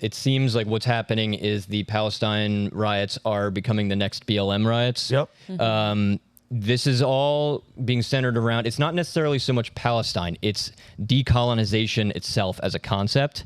it seems like what's happening is the Palestine riots are becoming the next BLM riots. Yep. This is all being centered around, it's not necessarily so much Palestine, it's decolonization itself as a concept.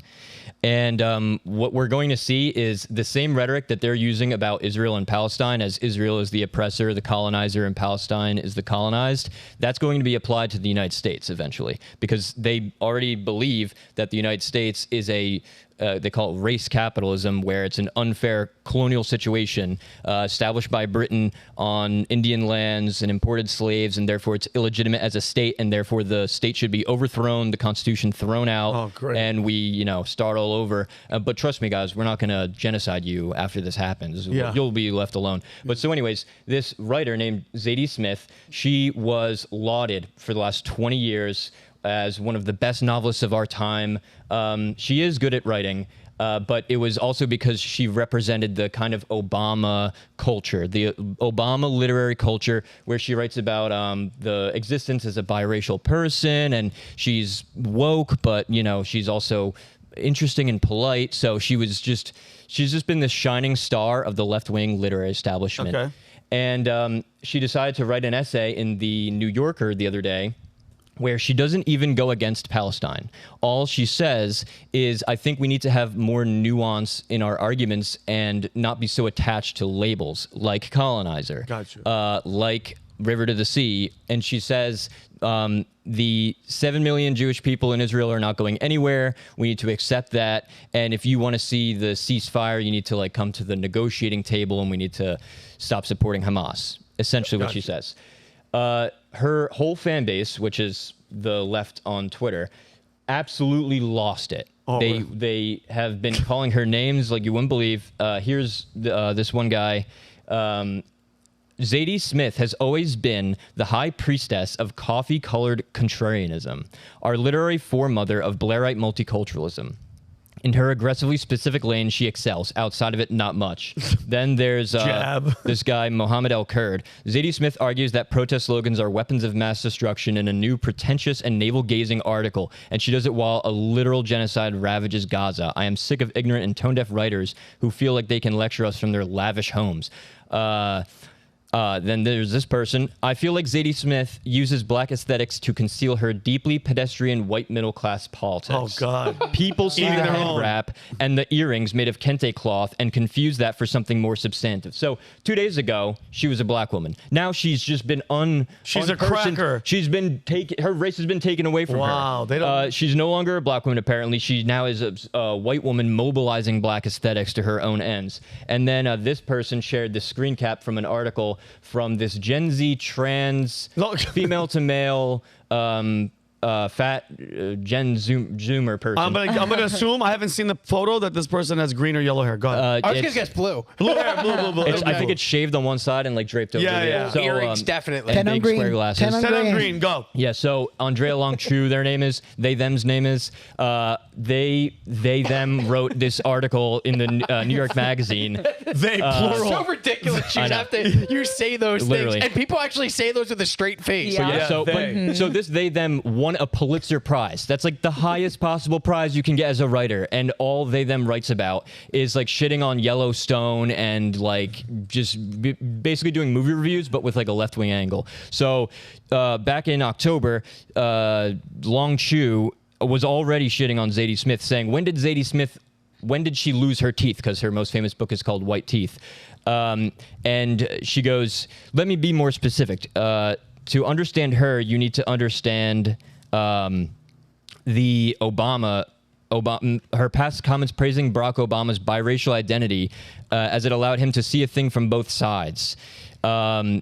And what we're going to see is the same rhetoric that they're using about Israel and Palestine, as Israel is the oppressor, the colonizer, and Palestine is the colonized. That's going to be applied to the United States eventually, because they already believe that the United States is they call it race capitalism, where it's an unfair colonial situation established by Britain on Indian lands and imported slaves, and therefore it's illegitimate as a state, and therefore the state should be overthrown, the Constitution thrown out, and we, start all over. But trust me, guys, we're not going to genocide you after this happens. Yeah. You'll be left alone. But so anyways, this writer named Zadie Smith, she was lauded for the last 20 years as one of the best novelists of our time. She is good at writing, but it was also because she represented the kind of Obama culture, the Obama literary culture, where she writes about the existence as a biracial person, and she's woke, but, she's also interesting and polite. So she's just been the shining star of the left-wing literary establishment. Okay. And she decided to write an essay in the New Yorker the other day, where she doesn't even go against Palestine. All she says is, I think we need to have more nuance in our arguments and not be so attached to labels like colonizer, like river to the sea. And she says, the 7 million Jewish people in Israel are not going anywhere. We need to accept that. And if you want to see the ceasefire, you need to come to the negotiating table, and we need to stop supporting Hamas. Essentially what she says. Her whole fan base, which is the left on Twitter, absolutely lost it. They have been calling her names like you wouldn't believe. Here's this one guy. Zadie Smith has always been the high priestess of coffee-colored contrarianism, our literary foremother of Blairite multiculturalism. In her aggressively specific lane, she excels. Outside of it, not much. Then there's this guy, Mohammed El-Kurd. Zadie Smith argues that protest slogans are weapons of mass destruction in a new pretentious and navel-gazing article, and she does it while a literal genocide ravages Gaza. I am sick of ignorant and tone-deaf writers who feel like they can lecture us from their lavish homes. Then there's this person. I feel like Zadie Smith uses black aesthetics to conceal her deeply pedestrian white middle class politics. Oh, God. People see the head wrap and the earrings made of kente cloth and confuse that for something more substantive. So 2 days ago, she was a black woman. Now she's just been She's a cracker. She's been her race has been taken away from her. Wow. They don't. She's no longer a black woman, apparently. She now is a white woman mobilizing black aesthetics to her own ends. And then this person shared this screen cap from an article from this Gen Z trans female to male fat Gen Zoomer person. I'm gonna assume, I haven't seen the photo, that this person has green or yellow hair. Go ahead. I was gonna guess blue. Blue hair, blue. I think it's shaved on one side and draped over. Yeah. So, earrings, definitely. And big square glasses. 10 on green, go. Yeah, so Andrea Long-Chu, their name is, them's name is, them wrote this article in the New York Magazine. They, plural. So ridiculous. You say those things, and people actually say those with a straight face. So this them won a Pulitzer Prize. That's the highest possible prize you can get as a writer, and all them writes about is shitting on Yellowstone and just basically doing movie reviews, but with a left-wing angle. So back in October, Long-Chu was already shitting on Zadie Smith, saying, when did she lose her teeth? Because her most famous book is called White Teeth. And she goes, let me be more specific. To understand her, you need to understand the Obama, her past comments praising Barack Obama's biracial identity as it allowed him to see a thing from both sides.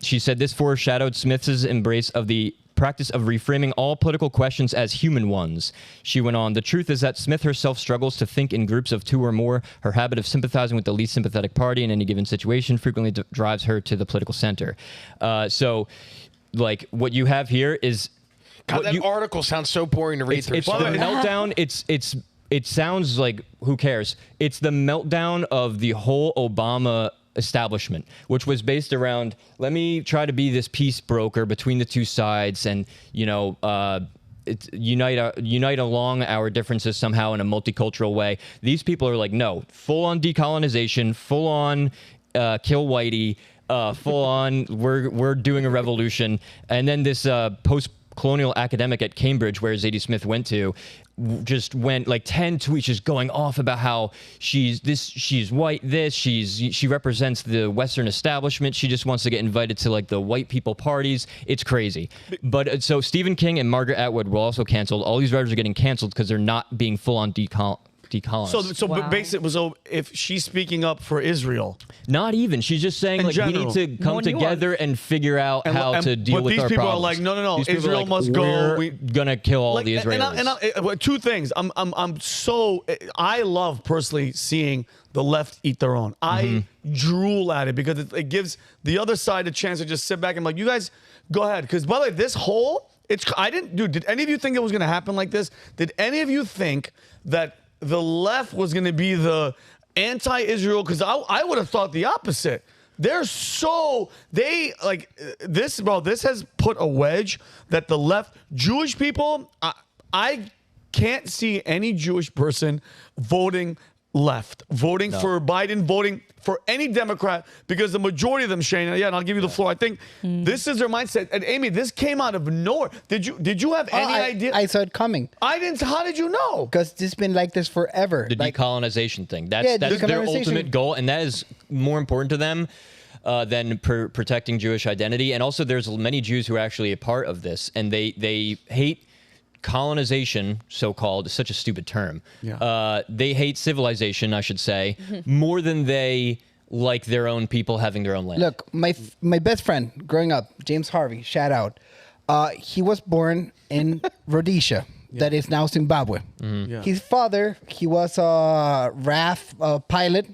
She said this foreshadowed Smith's embrace of the practice of reframing all political questions as human ones. She went on, the truth is that Smith herself struggles to think in groups of two or more. Her habit of sympathizing with the least sympathetic party in any given situation frequently drives her to the political center. So what you have here is... God, that article sounds so boring to read through. It's the meltdown. It sounds like, who cares? It's the meltdown of the whole Obama establishment, which was based around, let me try to be this peace broker between the two sides, and unite along our differences somehow in a multicultural way. These people are like, no, full on decolonization, full on kill whitey, full on we're doing a revolution. And then this post-colonial academic at Cambridge, where Zadie Smith went to, just went like 10 tweets just going off about how she's white, she represents the Western establishment, she just wants to get invited to like the white people parties. It's crazy. But so Stephen King and Margaret Atwood were also canceled. All these writers are getting canceled because they're not being full on decolonized. Basically, so if she's speaking up for Israel, not even, she's just saying like we need to come together and figure out how to deal with our problems. But these people are like, no, Israel must go. We're gonna kill all the Israelis. Two things. I love personally seeing the left eat their own. I drool at it because it gives the other side a chance to just sit back and like, you guys go ahead. Because by the way, this whole did any of you think it was gonna happen like this? Did any of you think that the left was going to be the anti-Israel? Because I would have thought the opposite. This has put a wedge that the left, Jewish people, I can't see any Jewish person voting left, voting for Biden, voting for any Democrat, because the majority of them, Shane, and I'll give you the floor. I think this is their mindset. And Amy, this came out of nowhere. Did you have any idea? I saw it coming. I didn't. How did you know? Because this has been like this forever. The decolonization thing. That's their ultimate goal, and that is more important to them than protecting Jewish identity. And also, there's many Jews who are actually a part of this, and they hate colonization, so-called, is such a stupid term. Yeah. They hate civilization, I should say, more than they like their own people having their own land. Look, my best friend growing up, James Harvey, shout out. He was born in Rhodesia, that is now Zimbabwe. His father, he was a RAF pilot,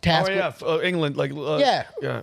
tasked England,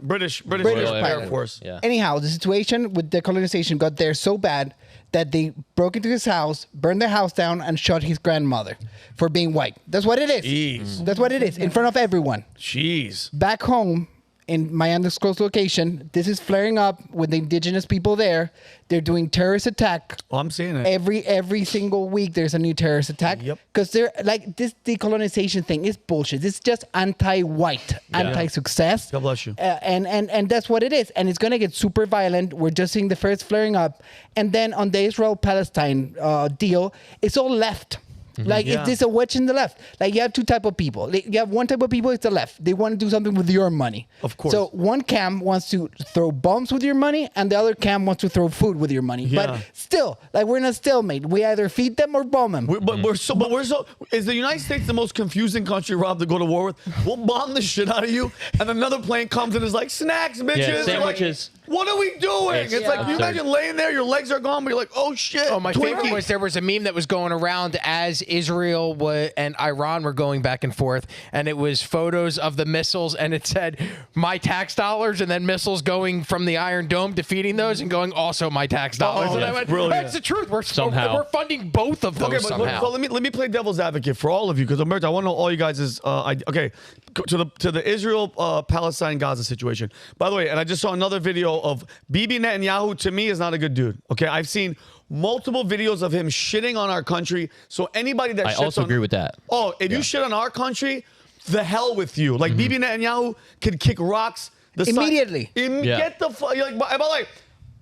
British Air Force. Yeah. Anyhow, the situation with decolonization got there so bad that they broke into his house, burned the house down, and shot his grandmother for being white. That's what it is. Jeez. That's what it is, in front of everyone. Jeez. Back home, in my undisclosed location, this is flaring up with the indigenous people there. They're doing terrorist attack. Oh, I'm seeing it. Every single week there's a new terrorist attack. Yep. Because they're like, this decolonization thing is bullshit. It's just anti-white, anti-success. God bless you. And that's what it is. And it's going to get super violent. We're just seeing the first flaring up. And then on the Israel-Palestine deal, it's all left. Like, it's just a wedge in the left. Like, you have two type of people. You have one type of people, it's the left. They want to do something with your money. Of course. So one camp wants to throw bombs with your money, and the other camp wants to throw food with your money. Yeah. But still, like, we're in a stalemate. We either feed them or bomb them. We're so. Is the United States the most confusing country, Rob, to go to war with? We'll bomb the shit out of you, and another plane comes and is like, snacks, bitches. Yeah, sandwiches. Like, what are we doing? It's like, you imagine laying there, your legs are gone, but you're like, oh shit. Oh, my favorite was there was a meme that was going around as Israel and Iran were going back and forth, and it was photos of the missiles, and it said my tax dollars, and then missiles going from the Iron Dome, defeating those, and going also my tax dollars. Oh, and I went, that's the truth. We're funding both of those somehow. So let me play devil's advocate for all of you, because I want to know all you guys is to the Israel-Palestine Gaza situation. By the way, and I just saw another video of Bibi Netanyahu. To me, is not a good dude. Okay, I've seen multiple videos of him shitting on our country. So anybody that I also agree with that. Oh, if you shit on our country, the hell with you. Like Bibi Netanyahu could kick rocks immediately. Get the fuck. Like, by the way,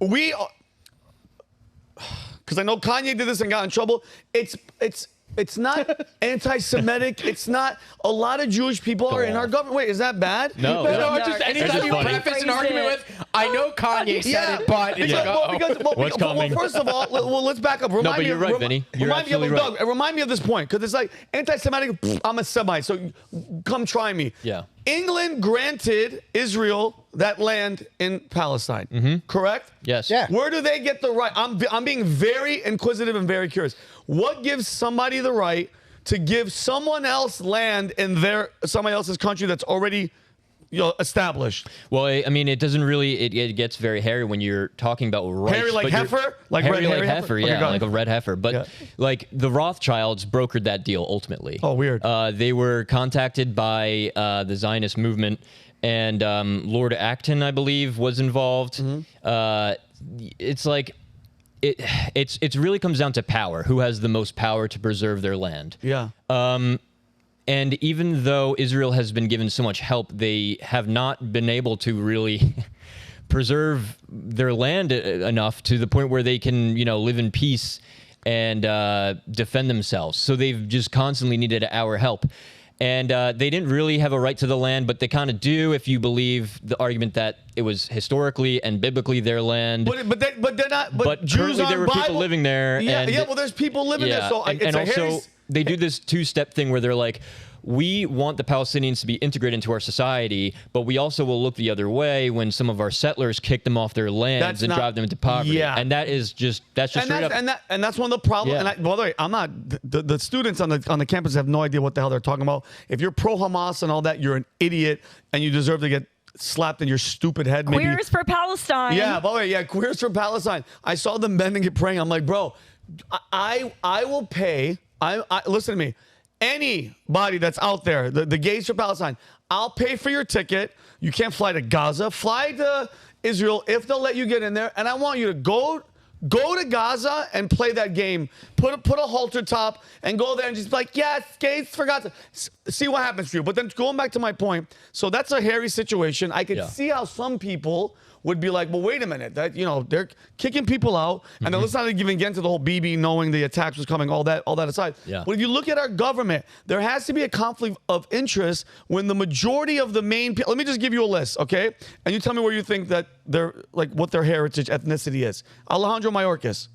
we. Because I know Kanye did this and got in trouble. It's not anti-Semitic. It's not. A lot of Jewish people are in our government. Wait, is that bad? No. It's just anytime you preface an argument with, I know Kanye said it, but it's what's coming? Well, first of all, let's back up. No, but you're right, Vinny. You're absolutely right. Doug, remind me of this point, because it's like anti-Semitic. I'm a Semite, so come try me. Yeah. England granted Israel that land in Palestine. Correct? Yes. Yeah. Where do they get the right? I'm being very inquisitive and very curious. What gives somebody the right to give someone else land in somebody else's country that's already established? Well, I mean, it doesn't really. It gets very hairy when you're talking about rights. Hairy like heifer, like hairy red like heifer, Okay, yeah, like a red heifer. But like the Rothschilds brokered that deal ultimately. Oh, weird. They were contacted by the Zionist movement, and Lord Acton, I believe, was involved. It's like it's really comes down to power. Who has the most power to preserve their land? Yeah. And even though Israel has been given so much help, they have not been able to really preserve their land enough to the point where they can, live in peace and defend themselves. So they've just constantly needed our help. And they didn't really have a right to the land, but they kind of do if you believe the argument that it was historically and biblically their land. But they're not. But Jews currently there were Bible, people living there. Yeah, and, well, there's people living there. So and also they do this two-step thing where they're like, we want the Palestinians to be integrated into our society, but we also will look the other way when some of our settlers kick them off their lands and drive them into poverty. Yeah. And that's just straight up. And that's one of the problems. Yeah. And by the way, I'm not. The students on the campus have no idea what the hell they're talking about. If you're pro Hamas and all that, you're an idiot and you deserve to get slapped in your stupid head. Queers for Palestine. Yeah, by the way, yeah, queers for Palestine. I saw them bending and praying. I'm like, bro, I will pay. Listen to me. Anybody that's out there, the gays for Palestine, I'll pay for your ticket. You can't fly to Gaza. Fly to Israel if they'll let you get in there. And I want you to go to Gaza and play that game. Put a halter top and go there and just be like, yes, gays for Gaza. See what happens to you. But then going back to my point, so that's a hairy situation. I could see how some people would be like, well, wait a minute, that they're kicking people out, and then let's not even get into the whole BB knowing the attacks was coming, all that aside. Yeah. But if you look at our government, there has to be a conflict of interest when the majority of the main people. Let me just give you a list, okay? And you tell me where you think that they're like what their heritage, ethnicity is. Alejandro Mayorkas.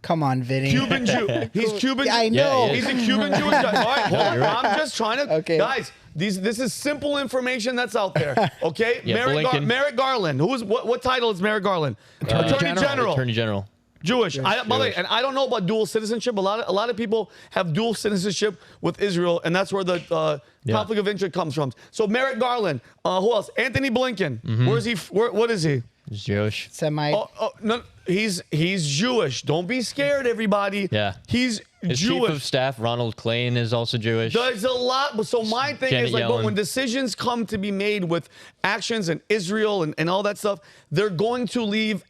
Come on, Vinny. Cuban Jew. He's Cuban. Yeah, I know. Yeah, He's a Cuban Jewish guy. All right, hold on. I'm just trying to. Okay. Guys, this is simple information that's out there. Okay? Yeah, Merrick Garland. What title is Merrick Garland? Attorney General. Attorney General. Jewish. By the way, and I don't know about dual citizenship. A lot of people have dual citizenship with Israel, and that's where the conflict of interest comes from. So Merrick Garland. Who else? Anthony Blinken. Where's he? What is he? He's Jewish. Semite. No, he's Jewish. Don't be scared, everybody. Yeah. He's His Jewish. chief of staff, Ronald Klain, is also Jewish. There's a lot. So my thing Janet is like, but Yellen. when decisions come to be made with actions and Israel and all that stuff, they're going to lead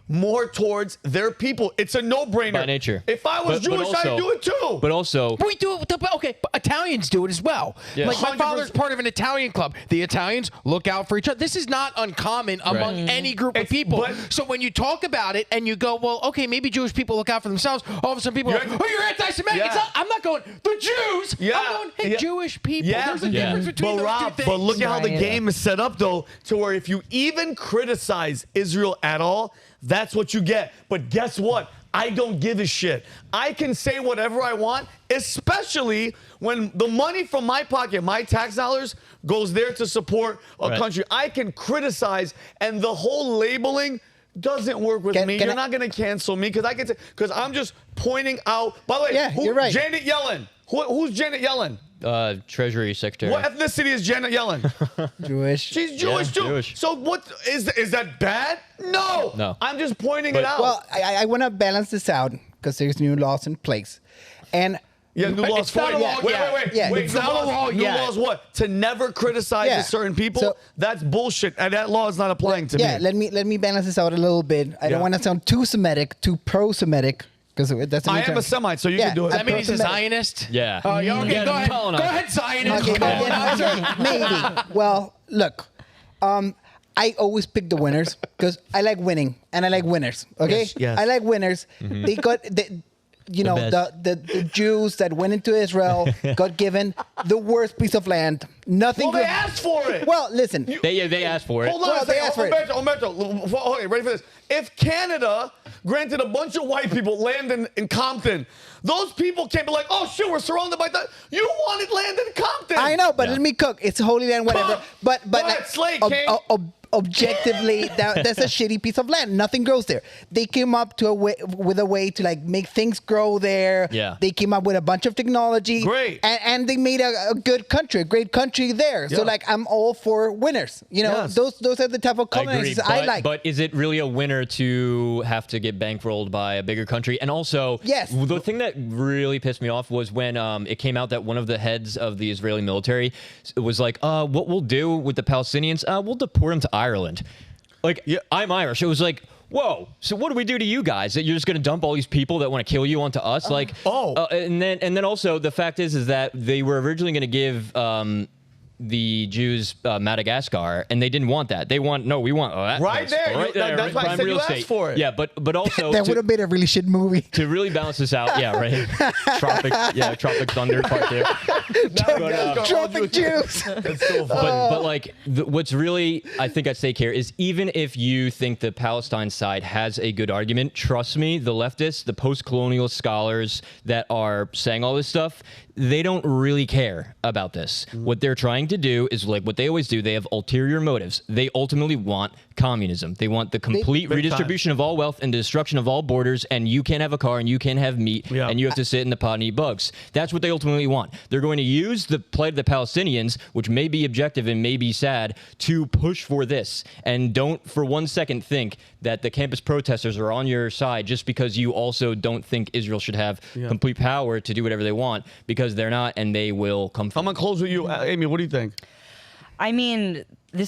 more towards their people. It's a no-brainer. By nature. If I was Jewish, I'd do it too. But also, We do it. Okay, but Italians do it as well. Yeah. Like my 100%. father's part of an Italian club. The Italians look out for each other. This is not uncommon among any group of people. but- So when you talk about it and you go, well, okay, maybe Jewish people look out for themselves. All of a sudden, people are like, oh, you're anti-Semitic. Yeah. I'm not going the Jews. Yeah. I'm going, hey, Yeah. Jewish people. Yeah. There's a Yeah. difference between But those Rob, two things. but look at how the Right. game is set up, though, to where if you even criticize Israel at all, that's what you get. But guess what? I don't give a shit. I can say whatever I want, especially when the money from my pocket, my tax dollars, goes there to support a country. I can criticize, and the whole labeling doesn't work with me. You're not going to cancel me because I'm just pointing out. By the way, you're right. Janet Yellen. Who's Janet Yellen? Treasury Secretary. What ethnicity is Janet Yellen? Jewish. She's Jewish too. Jewish. So what is that bad? No. No. I'm just pointing it out. Well, I want to balance this out because there's new laws in place. And yeah, new laws It's for not a law yet. Wait. Yeah. Wait, It's new not a laws, law new yet. laws what? To never criticize Yeah. a certain people? So- That's bullshit. And that law is not applying to yeah, me. let me balance this out a little bit. I Yeah. don't want to sound too Semitic, too pro-Semitic, because that's. I am a Semite, so you can do it. Does that mean he's a pro-Semitic. Zionist? Yeah. Oh, yeah, okay, Yeah, go ahead. colonize. Go ahead, Zionist. Okay, Colonizer. maybe. Well, look, I always pick the winners because I like winning and I like winners. Okay, Yes. I like winners. They got the Jews that went into Israel got given the worst piece of land. Nothing. Well, they good. asked for it. Well, listen. They asked for it. Hold on Well, a they second. asked for it. Umberto, okay, ready for this. If Canada granted a bunch of white people land in Compton, those people can't be like, oh, shit, we're surrounded by that. You wanted land in Compton. I know, but Yeah. let me cook. It's Holy Land, whatever. Cook. But Go ahead, slay, King. objectively, that's a shitty piece of land. Nothing grows there. They came up with a way to like make things grow there. Yeah. They came up with a bunch of technology. Great. And they made a good country, a great country there. So Yeah. like I'm all for winners. You know, Yes. those are the type of I agree, colonies I like. But is it really a winner to have to get bankrolled by a bigger country? And also, Yes. the thing that really pissed me off was when it came out that one of the heads of the Israeli military was like, what we'll do with the Palestinians, we'll deport them to Ireland. Like, Yeah. I'm Irish. It was like, whoa, so what do we do to you guys? That you're just going to dump all these people that want to kill you onto us? And then also the fact is that they were originally going to give the Jews Madagascar, and they didn't want that. They want we want that right there. right there. That's why I said you asked for it. Yeah, but also That would have been a really shit movie. to really balance this out. Yeah, right. Tropic Thunder Part 2. Tropic Jews. That's so funny. But like what's really I think at stake here is even if you think the Palestine side has a good argument, trust me, the leftists, the post-colonial scholars that are saying all this stuff, they don't really care about this. What they're trying to do is like what they always do. They have ulterior motives. They ultimately want communism. They want the complete redistribution of all wealth and the destruction of all borders, and you can't have a car and you can't have meat and you have to sit in the pot and eat bugs. That's what they ultimately want. They're going to use the plight of the Palestinians, which may be objective and may be sad, to push for this. And don't for 1 second think that the campus protesters are on your side just because you also don't think Israel should have complete power to do whatever they want, because they're not, and they will come through. I'm gonna close with you, Amy. What do you think? I mean,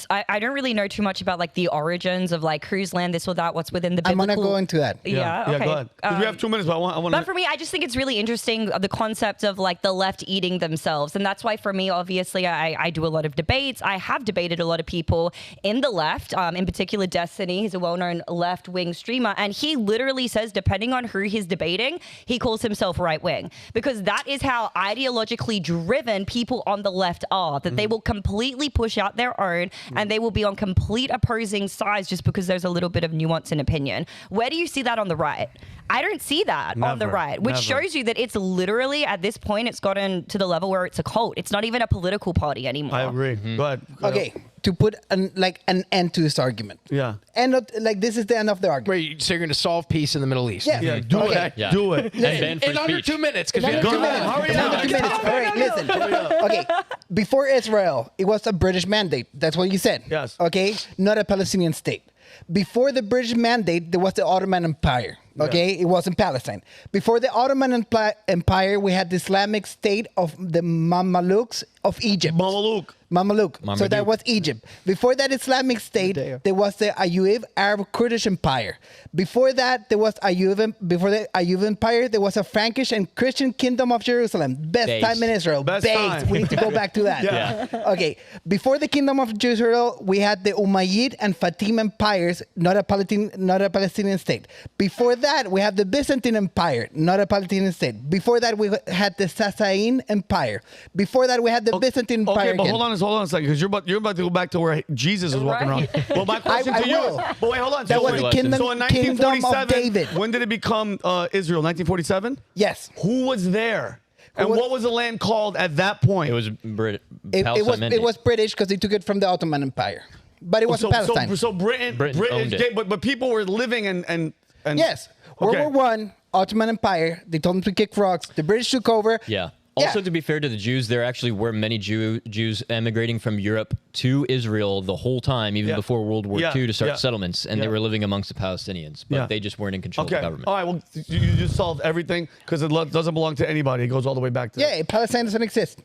I don't really know too much about like the origins of like whose land this or that, what's within the biblical... I'm gonna go into that. Yeah, okay. Go ahead. 'Cause we have 2 minutes, but I want. But for me, I just think it's really interesting the concept of like the left eating themselves, and that's why for me, obviously, I do a lot of debates. I have debated a lot of people in the left, in particular Destiny. He's a well-known left-wing streamer, and he literally says, depending on who he's debating, he calls himself right-wing, because that is how ideologically driven people on the left are. That they will completely push out their own, and they will be on complete opposing sides just because there's a little bit of nuance in opinion. Where do you see that on the right? I don't see that on the right, which shows you that it's literally, at this point, it's gotten to the level where it's a cult. It's not even a political party anymore. I agree. Go ahead. Okay, to put an end to this argument. Yeah. And not, like this is the end of the argument. Wait, so you're going to solve peace in the Middle East? Yeah. Yeah. Do Okay. it. Yeah. Do it. And ban free In under speech. 2 minutes. Because In under 2 minutes. Hurry In under up. 2 minutes. All right, listen. Okay, before Israel, it was a British mandate. That's what you said. Yes. Okay, not a Palestinian state. Before the British mandate, there was the Ottoman Empire. Okay, it was in Palestine. Before the Ottoman Empire, we had the Islamic State of the Mamelukes of Egypt. Mameluke. So that was Egypt. Before that Islamic State, there was the Ayyub Arab Kurdish Empire. Before that, there was before the Ayyub Empire, there was a Frankish and Christian Kingdom of Jerusalem. Best time in Israel. Best time. We need to go back to that. Okay. Before the Kingdom of Israel, we had the Umayyad and Fatim empires, not a Palestinian state. Before that, we have the Byzantine Empire, not a Palestinian state. Before that, we had the Sassanid Empire. Before that, we had the Byzantine Empire. Okay, but hold on a second, because you're about to go back to where Jesus was walking around. Well, my question to you. will. But wait, hold on. That was the kingdom so in of 1947, David. when did it become Israel? 1947. Yes. Who was there? And what was the land called at that point? It was It was British because they took it from the Ottoman Empire. But it was Palestine. So Britain owned it. but people were living and Yes. Okay. World War I, Ottoman Empire, they told them to kick rocks. The British took over. Yeah. Also, to be fair to the Jews, there actually were many Jews emigrating from Europe to Israel the whole time, even before World War II, to start settlements, and they were living amongst the Palestinians, but they just weren't in control of the government. All right, well, you just solved everything because it doesn't belong to anybody. It goes all the way back to... Yeah, Palestine doesn't exist.